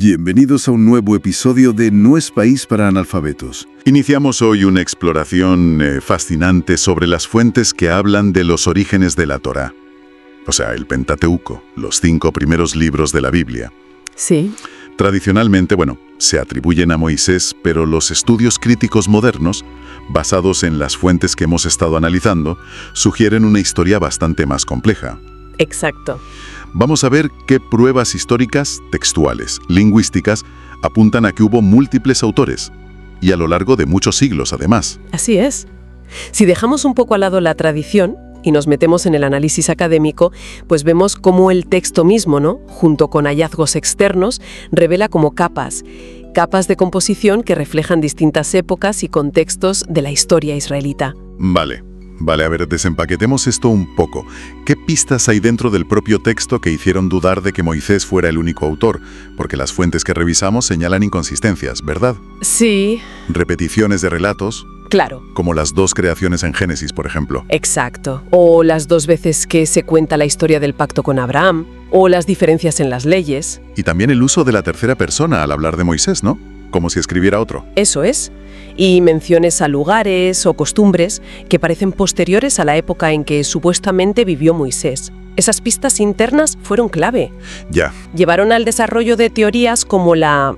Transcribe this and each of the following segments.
Bienvenidos a un nuevo episodio de No es país para analfabetos. Iniciamos hoy una exploración fascinante sobre las fuentes que hablan de los orígenes de la Torá. O sea, el Pentateuco, los 5 primeros libros de la Biblia. Sí. Tradicionalmente, se atribuyen a Moisés, pero los estudios críticos modernos, basados en las fuentes que hemos estado analizando, sugieren una historia bastante más compleja. Exacto. Vamos a ver qué pruebas históricas, textuales, lingüísticas, apuntan a que hubo múltiples autores, y a lo largo de muchos siglos, además. Así es. Si dejamos un poco al lado la tradición y nos metemos en el análisis académico, pues vemos cómo el texto mismo, junto con hallazgos externos, revela como capas de composición que reflejan distintas épocas y contextos de la historia israelita. Vale, a ver, desempaquetemos esto un poco. ¿Qué pistas hay dentro del propio texto que hicieron dudar de que Moisés fuera el único autor? Porque las fuentes que revisamos señalan inconsistencias, ¿verdad? Sí. Repeticiones de relatos. Claro. Como las 2 creaciones en Génesis, por ejemplo. Exacto. O las 2 veces que se cuenta la historia del pacto con Abraham, o las diferencias en las leyes. Y también el uso de la tercera persona al hablar de Moisés, ¿no? Como si escribiera otro. Eso es. Y menciones a lugares o costumbres que parecen posteriores a la época en que supuestamente vivió Moisés. Esas pistas internas fueron clave. Ya. Llevaron al desarrollo de teorías como la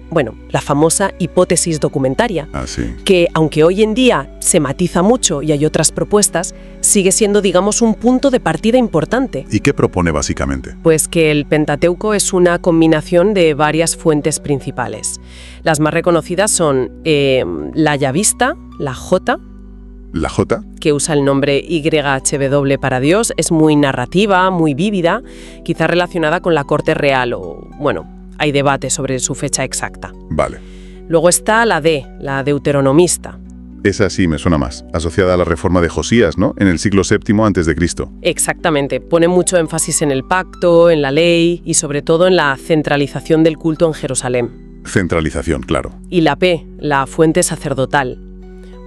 famosa hipótesis documentaria, Sí. que aunque hoy en día se matiza mucho y hay otras propuestas, sigue siendo, digamos, un punto de partida importante. ¿Y qué propone básicamente? Pues que el Pentateuco es una combinación de varias fuentes principales. Las más reconocidas son la Yavista, la J, ¿La J? que usa el nombre YHWH para Dios, es muy narrativa, muy vívida, quizá relacionada con la corte real hay debate sobre su fecha exacta. Vale. Luego está la D, la deuteronomista. Esa sí me suena más, asociada a la reforma de Josías, ¿no? En el siglo VII a.C. Exactamente, pone mucho énfasis en el pacto, en la ley y sobre todo en la centralización del culto en Jerusalén. Centralización, claro. Y la P, la fuente sacerdotal.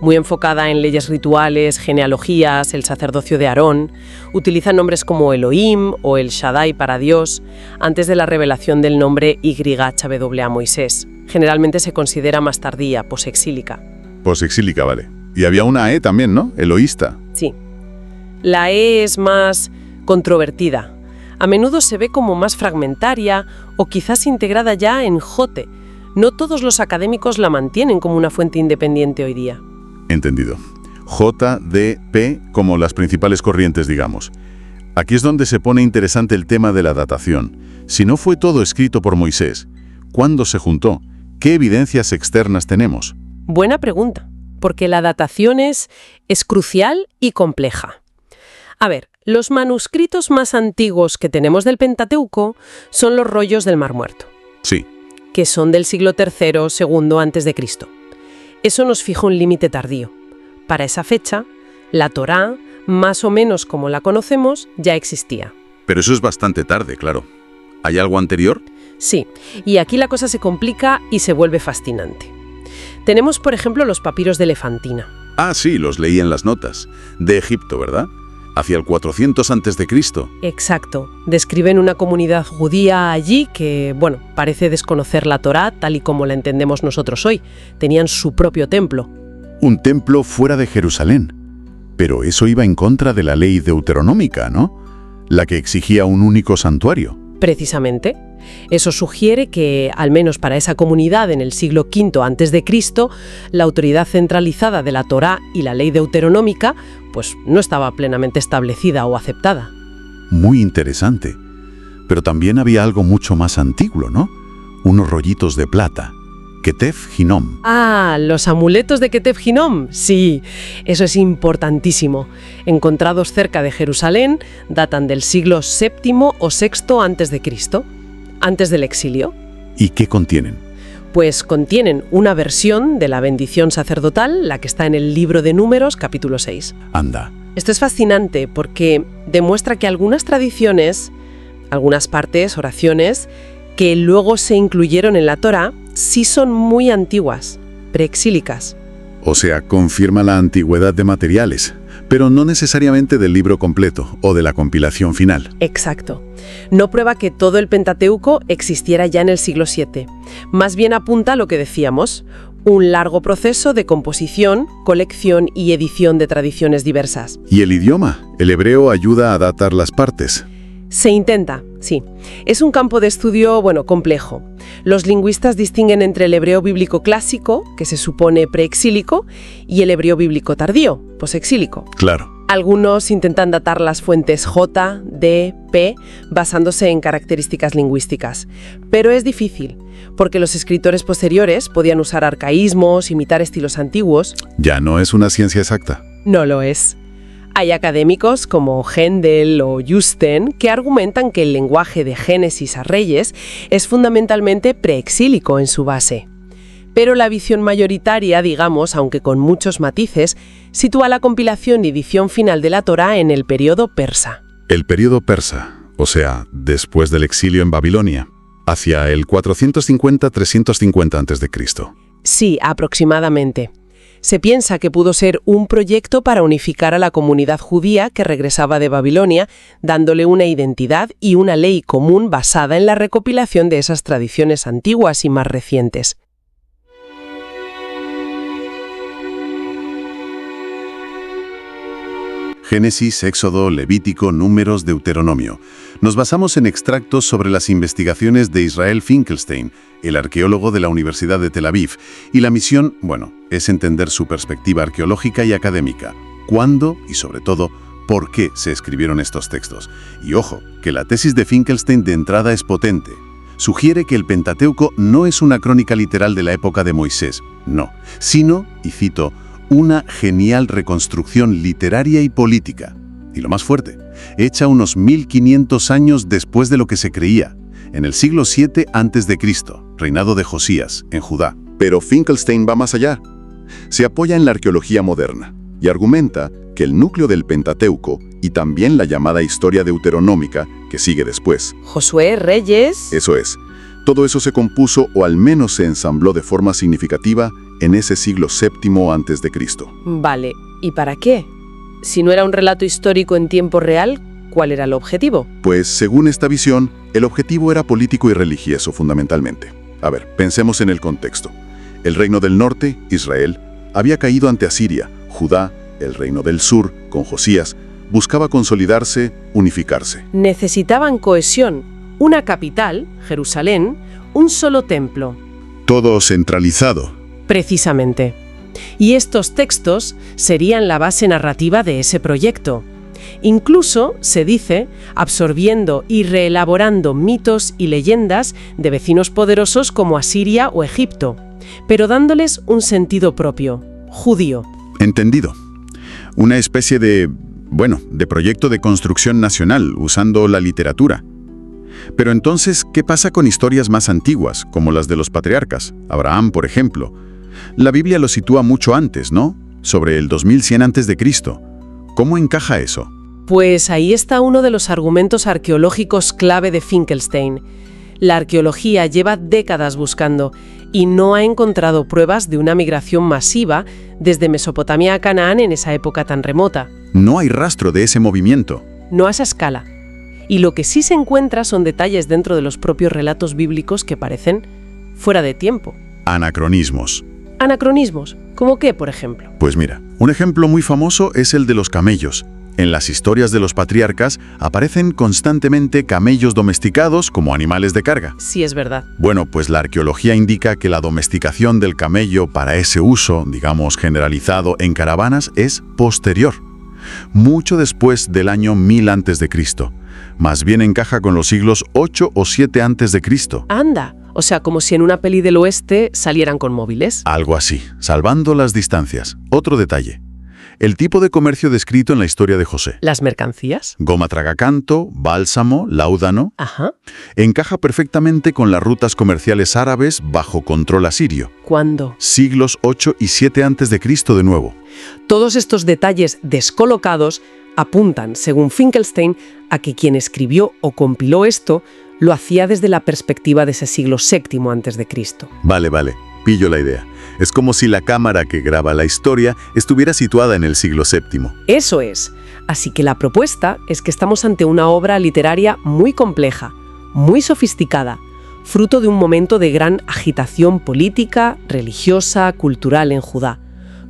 Muy enfocada en leyes rituales, genealogías, el sacerdocio de Aarón. Utiliza nombres como Elohim o el Shaddai para Dios, antes de la revelación del nombre YHWH a Moisés. Generalmente se considera más tardía, posexílica. Posexílica, vale. Y había una E también, ¿no? Eloísta. Sí. La E es más controvertida. A menudo se ve como más fragmentaria o quizás integrada ya en Jote. No todos los académicos la mantienen como una fuente independiente hoy día. Entendido. J, D, P como las principales corrientes, digamos. Aquí es donde se pone interesante el tema de la datación. Si no fue todo escrito por Moisés, ¿cuándo se juntó? ¿Qué evidencias externas tenemos? Buena pregunta, porque la datación es crucial y compleja. A ver, los manuscritos más antiguos que tenemos del Pentateuco son los rollos del Mar Muerto. Sí. Que son del siglo III, II a.C. Eso nos fija un límite tardío. Para esa fecha, la Torá, más o menos como la conocemos, ya existía. Pero eso es bastante tarde, claro. ¿Hay algo anterior? Sí, y aquí la cosa se complica y se vuelve fascinante. Tenemos, por ejemplo, los papiros de Elefantina. Ah, sí, los leí en las notas. De Egipto, ¿verdad? Hacia el 400 a.C. Exacto. Describen una comunidad judía allí que, parece desconocer la Torá tal y como la entendemos nosotros hoy. Tenían su propio templo. Un templo fuera de Jerusalén. Pero eso iba en contra de la ley deuteronómica, ¿no? La que exigía un único santuario. Precisamente. Eso sugiere que, al menos para esa comunidad en el siglo V a.C., la autoridad centralizada de la Torá y la ley deuteronómica no estaba plenamente establecida o aceptada. Muy interesante. Pero también había algo mucho más antiguo, ¿no? Unos rollitos de plata. Ketef Hinnom. Ah, los amuletos de Ketef Hinnom. Sí, eso es importantísimo. Encontrados cerca de Jerusalén, datan del siglo VII o VI a.C., antes del exilio. ¿Y qué contienen? Pues contienen una versión de la bendición sacerdotal, la que está en el libro de Números, capítulo 6. Anda. Esto es fascinante porque demuestra que algunas tradiciones, algunas partes, oraciones, que luego se incluyeron en la Torá, sí son muy antiguas, preexílicas. O sea, confirma la antigüedad de materiales. pero no necesariamente del libro completo o de la compilación final. Exacto. No prueba que todo el Pentateuco existiera ya en el siglo VII. Más bien apunta a lo que decíamos, un largo proceso de composición, colección y edición de tradiciones diversas. ¿Y el idioma? El hebreo ayuda a datar las partes. Se intenta, sí. Es un campo de estudio, complejo. Los lingüistas distinguen entre el hebreo bíblico clásico, que se supone preexílico, y el hebreo bíblico tardío, posexílico. Claro. Algunos intentan datar las fuentes J, D, P, basándose en características lingüísticas. Pero es difícil, porque los escritores posteriores podían usar arcaísmos, imitar estilos antiguos. Ya no es una ciencia exacta. No lo es. Hay académicos como Händel o Justen que argumentan que el lenguaje de Génesis a Reyes es fundamentalmente preexílico en su base. Pero la visión mayoritaria, digamos, aunque con muchos matices, sitúa la compilación y edición final de la Torá en el periodo persa. El periodo persa, o sea, después del exilio en Babilonia, hacia el 450-350 a.C. Sí, aproximadamente. Se piensa que pudo ser un proyecto para unificar a la comunidad judía que regresaba de Babilonia, dándole una identidad y una ley común basada en la recopilación de esas tradiciones antiguas y más recientes. Génesis, Éxodo, Levítico, Números, Deuteronomio. Nos basamos en extractos sobre las investigaciones de Israel Finkelstein, el arqueólogo de la Universidad de Tel Aviv, y la misión, es entender su perspectiva arqueológica y académica, cuándo y, sobre todo, por qué se escribieron estos textos. Y ojo, que la tesis de Finkelstein de entrada es potente. Sugiere que el Pentateuco no es una crónica literal de la época de Moisés, no, sino, y cito, una genial reconstrucción literaria y política. Y lo más fuerte, hecha unos 1500 años después de lo que se creía, en el siglo VII a.C., reinado de Josías, en Judá. Pero Finkelstein va más allá. Se apoya en la arqueología moderna y argumenta que el núcleo del Pentateuco y también la llamada historia deuteronómica, que sigue después. Josué, Reyes... Eso es. Todo eso se compuso o al menos se ensambló de forma significativa en ese siglo VII a.C. Vale, ¿y para qué? Si no era un relato histórico en tiempo real, ¿cuál era el objetivo? Pues, según esta visión, el objetivo era político y religioso fundamentalmente. A ver, pensemos en el contexto. El reino del norte, Israel, había caído ante Asiria. Judá, el reino del sur, con Josías, buscaba consolidarse, unificarse. Necesitaban cohesión, una capital, Jerusalén, un solo templo. Todo centralizado. Precisamente. Y estos textos serían la base narrativa de ese proyecto. Incluso, se dice, absorbiendo y reelaborando mitos y leyendas de vecinos poderosos como Asiria o Egipto, pero dándoles un sentido propio, judío. Entendido. Una especie de proyecto de construcción nacional, usando la literatura. Pero entonces, ¿qué pasa con historias más antiguas, como las de los patriarcas? Abraham, por ejemplo. La Biblia lo sitúa mucho antes, ¿no? Sobre el 2100 a.C. ¿Cómo encaja eso? Pues ahí está uno de los argumentos arqueológicos clave de Finkelstein. La arqueología lleva décadas buscando y no ha encontrado pruebas de una migración masiva desde Mesopotamia a Canaán en esa época tan remota. No hay rastro de ese movimiento. No a esa escala. Y lo que sí se encuentra son detalles dentro de los propios relatos bíblicos que parecen fuera de tiempo. Anacronismos. ¿Anacronismos? ¿Cómo qué, por ejemplo? Pues mira, un ejemplo muy famoso es el de los camellos. En las historias de los patriarcas aparecen constantemente camellos domesticados como animales de carga. Sí, es verdad. Bueno, pues la arqueología indica que la domesticación del camello para ese uso, digamos, generalizado en caravanas es posterior. Mucho después del año 1000 a.C. Más bien encaja con los siglos 8 o 7 a.C. Anda. O sea, como si en una peli del oeste salieran con móviles. Algo así, salvando las distancias. Otro detalle. El tipo de comercio descrito en la historia de José. ¿Las mercancías? Goma tragacanto, bálsamo, láudano. Ajá. Encaja perfectamente con las rutas comerciales árabes bajo control asirio. ¿Cuándo? Siglos 8 y 7 a.C. de nuevo. Todos estos detalles descolocados apuntan, según Finkelstein, a que quien escribió o compiló esto lo hacía desde la perspectiva de ese siglo VII a.C. Vale. pillo la idea. Es como si la cámara que graba la historia estuviera situada en el siglo VII. Eso es. Así que la propuesta es que estamos ante una obra literaria muy compleja, muy sofisticada, fruto de un momento de gran agitación política, religiosa, cultural en Judá.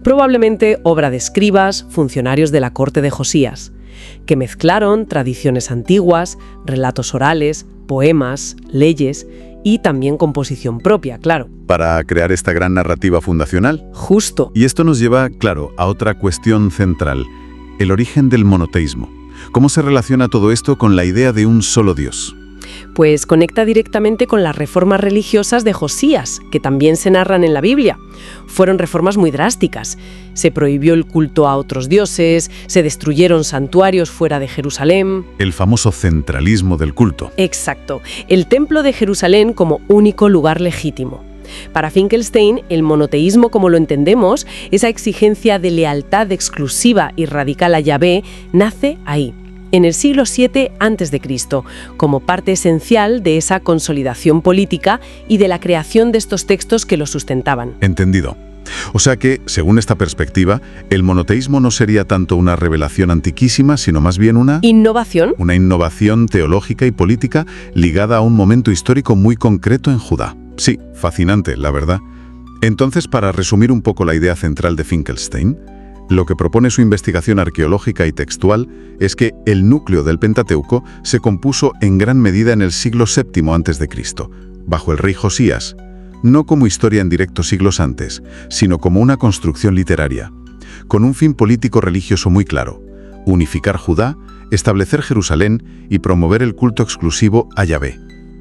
Probablemente obra de escribas, funcionarios de la corte de Josías, que mezclaron tradiciones antiguas, relatos orales, poemas, leyes y también composición propia, claro. Para crear esta gran narrativa fundacional. Justo. Y esto nos lleva, claro, a otra cuestión central, el origen del monoteísmo. ¿Cómo se relaciona todo esto con la idea de un solo Dios? Pues conecta directamente con las reformas religiosas de Josías, que también se narran en la Biblia. Fueron reformas muy drásticas. Se prohibió el culto a otros dioses, se destruyeron santuarios fuera de Jerusalén. El famoso centralismo del culto. Exacto. El templo de Jerusalén como único lugar legítimo. Para Finkelstein, el monoteísmo como lo entendemos, esa exigencia de lealtad exclusiva y radical a Yahvé, nace ahí, en el siglo VII a.C., como parte esencial de esa consolidación política y de la creación de estos textos que lo sustentaban. Entendido. O sea que, según esta perspectiva, el monoteísmo no sería tanto una revelación antiquísima, sino más bien una innovación teológica y política ligada a un momento histórico muy concreto en Judá. Sí, fascinante, la verdad. Entonces, para resumir un poco la idea central de Finkelstein, lo que propone su investigación arqueológica y textual es que el núcleo del Pentateuco se compuso en gran medida en el siglo VII a.C., bajo el rey Josías, no como historia en directo siglos antes, sino como una construcción literaria, con un fin político-religioso muy claro: unificar Judá, establecer Jerusalén y promover el culto exclusivo a Yahvé.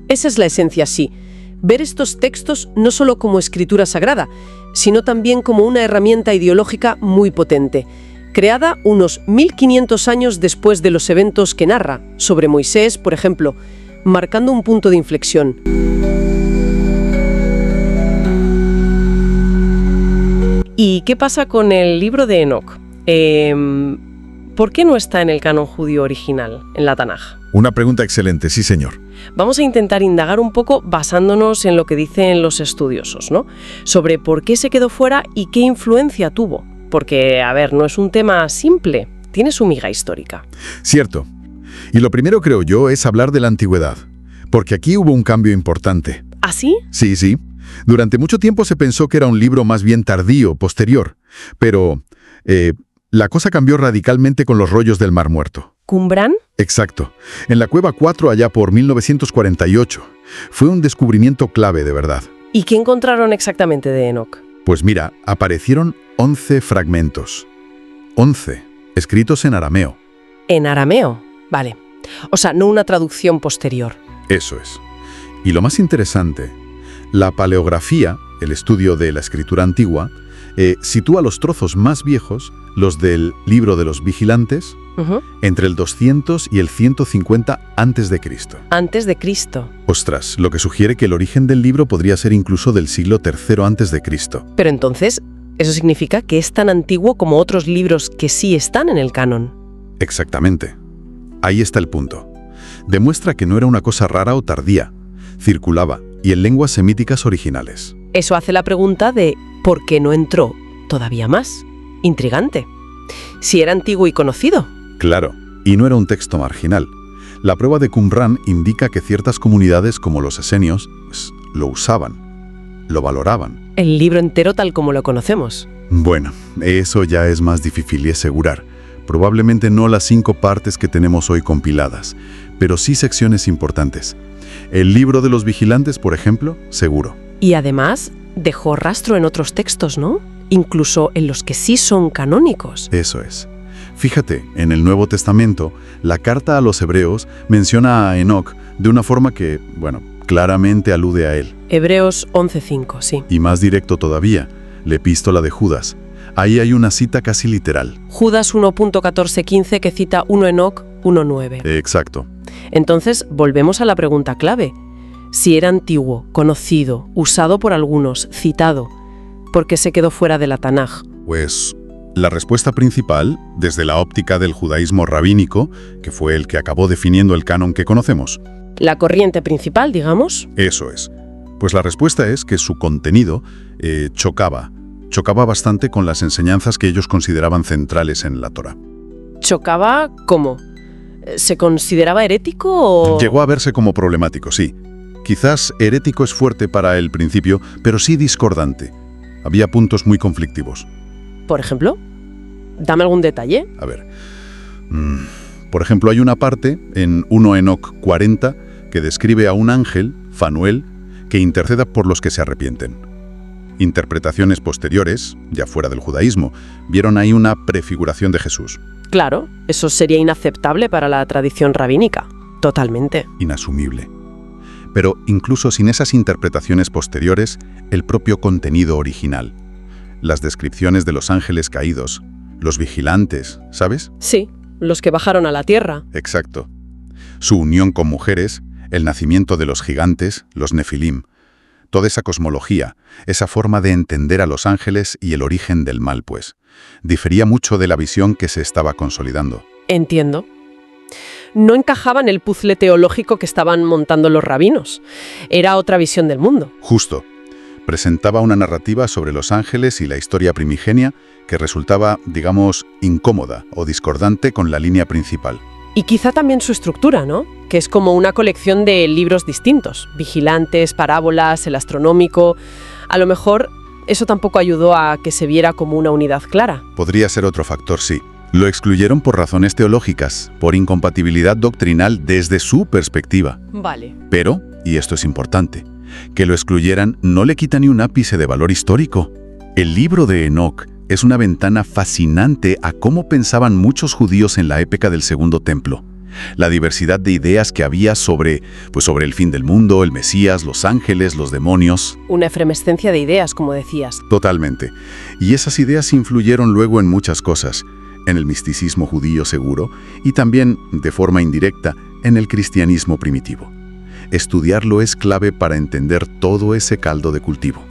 Esa es la esencia, sí. Ver estos textos no solo como escritura sagrada, sino también como una herramienta ideológica muy potente, creada unos 1500 años después de los eventos que narra, sobre Moisés, por ejemplo, marcando un punto de inflexión. ¿Y qué pasa con el libro de Enoc? ¿Por qué no está en el canon judío original, en la Tanaj? Una pregunta excelente, sí señor. Vamos a intentar indagar un poco basándonos en lo que dicen los estudiosos, ¿no? Sobre por qué se quedó fuera y qué influencia tuvo. Porque, a ver, no es un tema simple, tiene su miga histórica. Cierto. Y lo primero, creo yo, es hablar de la antigüedad. Porque aquí hubo un cambio importante. ¿Ah, sí? Sí. Durante mucho tiempo se pensó que era un libro más bien tardío, posterior. Pero la cosa cambió radicalmente con los rollos del Mar Muerto. ¿Qumran? Exacto. En la Cueva 4, allá por 1948. Fue un descubrimiento clave, de verdad. ¿Y qué encontraron exactamente de Enoc? Pues mira, aparecieron 11 fragmentos. 11, escritos en arameo. ¿En arameo? Vale. O sea, no una traducción posterior. Eso es. Y lo más interesante, la paleografía, el estudio de la escritura antigua, sitúa los trozos más viejos, los del Libro de los Vigilantes, entre el 200 y el 150 a.C. Antes de Cristo. Ostras, lo que sugiere que el origen del libro podría ser incluso del siglo III a.C. Pero entonces, ¿eso significa que es tan antiguo como otros libros que sí están en el canon? Exactamente. Ahí está el punto. Demuestra que no era una cosa rara o tardía. Circulaba, y en lenguas semíticas originales. Eso hace la pregunta de ¿por qué no entró todavía más? Intrigante. Si era antiguo y conocido. Claro, y no era un texto marginal. La prueba de Qumran indica que ciertas comunidades como los esenios lo usaban, lo valoraban. El libro entero tal como lo conocemos. Bueno, eso ya es más difícil de asegurar. Probablemente no las 5 partes que tenemos hoy compiladas, pero sí secciones importantes. El Libro de los Vigilantes, por ejemplo, seguro. Y además dejó rastro en otros textos, ¿no? Incluso en los que sí son canónicos. Eso es. Fíjate, en el Nuevo Testamento, la carta a los hebreos menciona a Enoc de una forma que, claramente alude a él. Hebreos 11:5, sí. Y más directo todavía, la epístola de Judas. Ahí hay una cita casi literal. Judas 1.14-15 que cita 1 Enoc 1.9. Exacto. Entonces, volvemos a la pregunta clave. Si era antiguo, conocido, usado por algunos, citado, ¿por qué se quedó fuera de la Tanaj? Pues la respuesta principal, desde la óptica del judaísmo rabínico, que fue el que acabó definiendo el canon que conocemos. La corriente principal, digamos. Eso es. Pues la respuesta es que su contenido chocaba bastante con las enseñanzas que ellos consideraban centrales en la Torá. ¿Chocaba cómo? ¿Se consideraba herético o...? Llegó a verse como problemático, sí. Quizás herético es fuerte para el principio, pero sí discordante. Había puntos muy conflictivos. ¿Por ejemplo? Dame algún detalle. A ver. Por ejemplo, hay una parte en 1 Enoc 40 que describe a un ángel, Fanuel, que interceda por los que se arrepienten. Interpretaciones posteriores, ya fuera del judaísmo, vieron ahí una prefiguración de Jesús. Claro, eso sería inaceptable para la tradición rabínica. Totalmente. Inasumible. Pero incluso sin esas interpretaciones posteriores, el propio contenido original. Las descripciones de los ángeles caídos, los vigilantes, ¿sabes? Sí, los que bajaron a la tierra. Exacto. Su unión con mujeres, el nacimiento de los gigantes, los nefilim. Toda esa cosmología, esa forma de entender a los ángeles y el origen del mal, pues, difería mucho de la visión que se estaba consolidando. Entiendo. No encajaba en el puzzle teológico que estaban montando los rabinos. Era otra visión del mundo. Justo. Presentaba una narrativa sobre los ángeles y la historia primigenia que resultaba, digamos, incómoda o discordante con la línea principal. Y quizá también su estructura, ¿no? Que es como una colección de libros distintos. Vigilantes, parábolas, el astronómico. A lo mejor eso tampoco ayudó a que se viera como una unidad clara. Podría ser otro factor, sí. Lo excluyeron por razones teológicas, por incompatibilidad doctrinal desde su perspectiva. Vale. Pero, y esto es importante, que lo excluyeran no le quita ni un ápice de valor histórico. El libro de Enoc es una ventana fascinante a cómo pensaban muchos judíos en la época del Segundo Templo. La diversidad de ideas que había sobre el fin del mundo, el Mesías, los ángeles, los demonios. Una efervescencia de ideas, como decías. Totalmente. Y esas ideas influyeron luego en muchas cosas. En el misticismo judío seguro y también, de forma indirecta, en el cristianismo primitivo. Estudiarlo es clave para entender todo ese caldo de cultivo.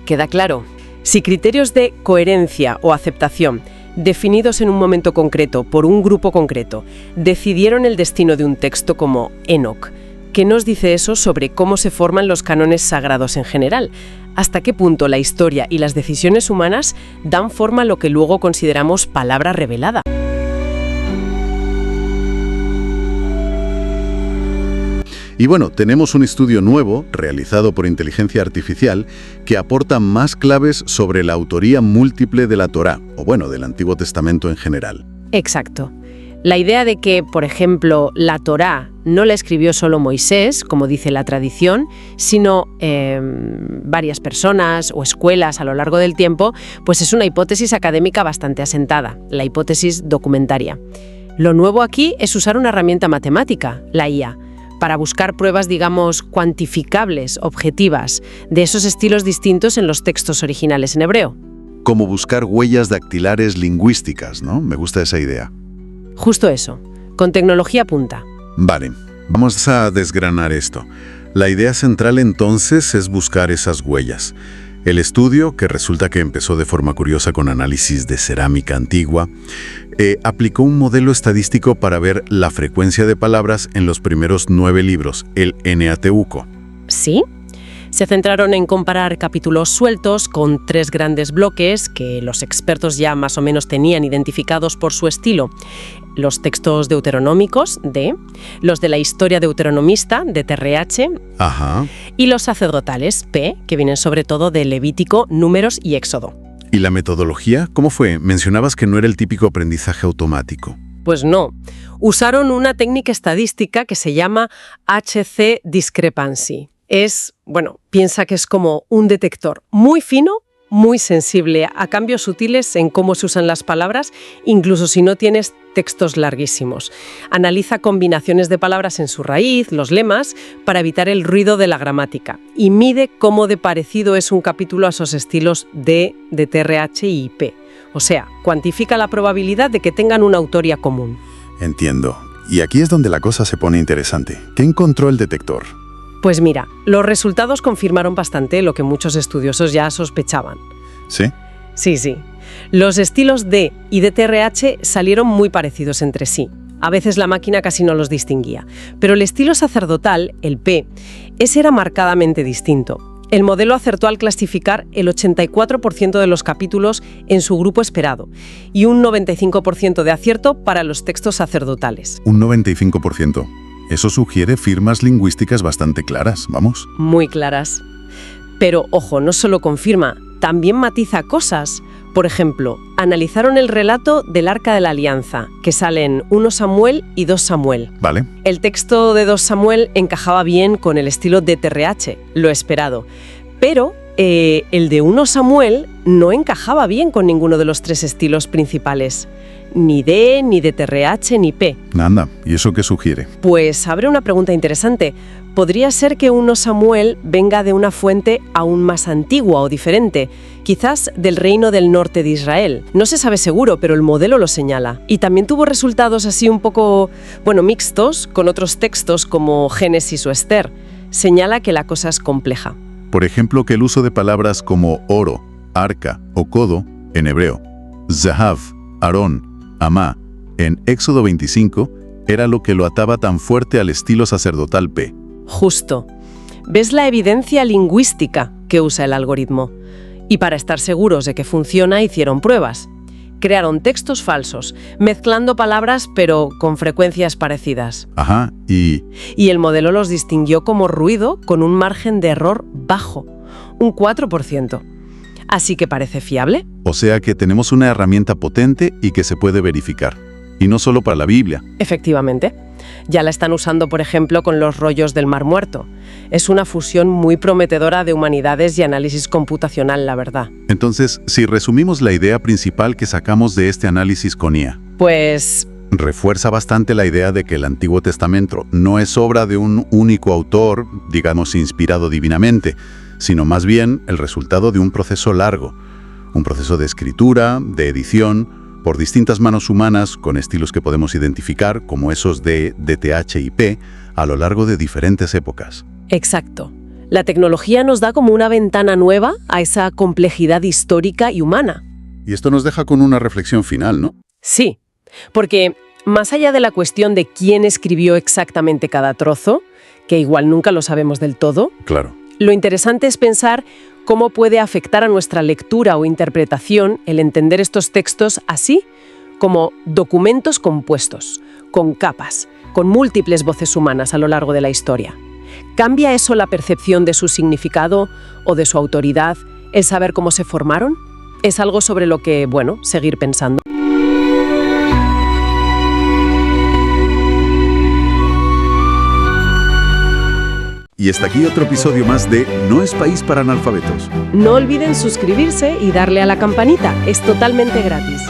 Queda claro. Si criterios de coherencia o aceptación, definidos en un momento concreto por un grupo concreto, decidieron el destino de un texto como Enoc, ¿qué nos dice eso sobre cómo se forman los cánones sagrados en general? ¿Hasta qué punto la historia y las decisiones humanas dan forma a lo que luego consideramos palabra revelada? Y bueno, tenemos un estudio nuevo, realizado por inteligencia artificial, que aporta más claves sobre la autoría múltiple de la Torá, o bueno, del Antiguo Testamento en general. Exacto. La idea de que, por ejemplo, la Torá no la escribió solo Moisés, como dice la tradición, sino varias personas o escuelas a lo largo del tiempo, pues es una hipótesis académica bastante asentada, la hipótesis documentaria. Lo nuevo aquí es usar una herramienta matemática, la IA, para buscar pruebas, digamos, cuantificables, objetivas, de esos estilos distintos en los textos originales en hebreo. Como buscar huellas dactilares lingüísticas, ¿no? Me gusta esa idea. Justo eso, con tecnología punta. Vale, vamos a desgranar esto. La idea central entonces es buscar esas huellas. El estudio, que resulta que empezó de forma curiosa con análisis de cerámica antigua, aplicó un modelo estadístico para ver la frecuencia de palabras en los primeros 9 libros, el Eneateuco. ¿Sí? Se centraron en comparar capítulos sueltos con 3 grandes bloques que los expertos ya más o menos tenían identificados por su estilo. Los textos deuteronómicos, D, los de la historia deuteronomista, de TRH, Ajá. y los sacerdotales, P, que vienen sobre todo de Levítico, Números y Éxodo. ¿Y la metodología? ¿Cómo fue? Mencionabas que no era el típico aprendizaje automático. Pues no. Usaron una técnica estadística que se llama HC Discrepancy. Piensa que es como un detector muy fino, muy sensible a cambios sutiles en cómo se usan las palabras, incluso si no tienes textos larguísimos. Analiza combinaciones de palabras en su raíz, los lemas, para evitar el ruido de la gramática. Y mide cómo de parecido es un capítulo a esos estilos D, de TRH y P. O sea, cuantifica la probabilidad de que tengan una autoría común. Entiendo. Y aquí es donde la cosa se pone interesante. ¿Qué encontró el detector? Pues mira, los resultados confirmaron bastante lo que muchos estudiosos ya sospechaban. ¿Sí? Sí. Los estilos D y de TRH salieron muy parecidos entre sí. A veces la máquina casi no los distinguía. Pero el estilo sacerdotal, el P, ese era marcadamente distinto. El modelo acertó al clasificar el 84% de los capítulos en su grupo esperado y un 95% de acierto para los textos sacerdotales. Un 95%. Eso sugiere firmas lingüísticas bastante claras, vamos. Muy claras. Pero, ojo, no solo confirma, también matiza cosas. Por ejemplo, analizaron el relato del Arca de la Alianza, que sale en 1 Samuel y 2 Samuel. Vale. El texto de 2 Samuel encajaba bien con el estilo de TRH, lo esperado. Pero el de 1 Samuel no encajaba bien con ninguno de los 3 estilos principales. Ni D, ni de TRH, ni P. Anda, ¿y eso qué sugiere? Pues abre una pregunta interesante. ¿Podría ser que 1 Samuel venga de una fuente aún más antigua o diferente? Quizás del reino del norte de Israel. No se sabe seguro, pero el modelo lo señala. Y también tuvo resultados así un poco, mixtos con otros textos como Génesis o Esther. Señala que la cosa es compleja. Por ejemplo, que el uso de palabras como oro, arca o codo en hebreo, zahav, Aarón, Amá, en Éxodo 25, era lo que lo ataba tan fuerte al estilo sacerdotal P. Justo. ¿Ves la evidencia lingüística que usa el algoritmo? Y para estar seguros de que funciona, hicieron pruebas. Crearon textos falsos, mezclando palabras pero con frecuencias parecidas. Ajá, y el modelo los distinguió como ruido con un margen de error bajo, un 4%. ¿Así que parece fiable? o sea que tenemos una herramienta potente y que se puede verificar. Y no solo para la Biblia. Efectivamente. Ya la están usando, por ejemplo, con los rollos del Mar Muerto. Es una fusión muy prometedora de humanidades y análisis computacional, la verdad. Entonces, si resumimos la idea principal que sacamos de este análisis con IA, Pues refuerza bastante la idea de que el Antiguo Testamento no es obra de un único autor, digamos, inspirado divinamente, sino más bien el resultado de un proceso largo, un proceso de escritura, de edición, por distintas manos humanas con estilos que podemos identificar como esos de DTH y P a lo largo de diferentes épocas. exacto. La tecnología nos da como una ventana nueva a esa complejidad histórica y humana. Y esto nos deja con una reflexión final, ¿no? Sí, porque más allá de la cuestión de quién escribió exactamente cada trozo, que igual nunca lo sabemos del todo, Claro. lo interesante es pensar cómo puede afectar a nuestra lectura o interpretación el entender estos textos así, como documentos compuestos, con capas, con múltiples voces humanas a lo largo de la historia. ¿Cambia eso la percepción de su significado o de su autoridad, el saber cómo se formaron? Es algo sobre lo que, seguir pensando. Y hasta aquí otro episodio más de No es país para analfabetos. No olviden suscribirse y darle a la campanita, es totalmente gratis.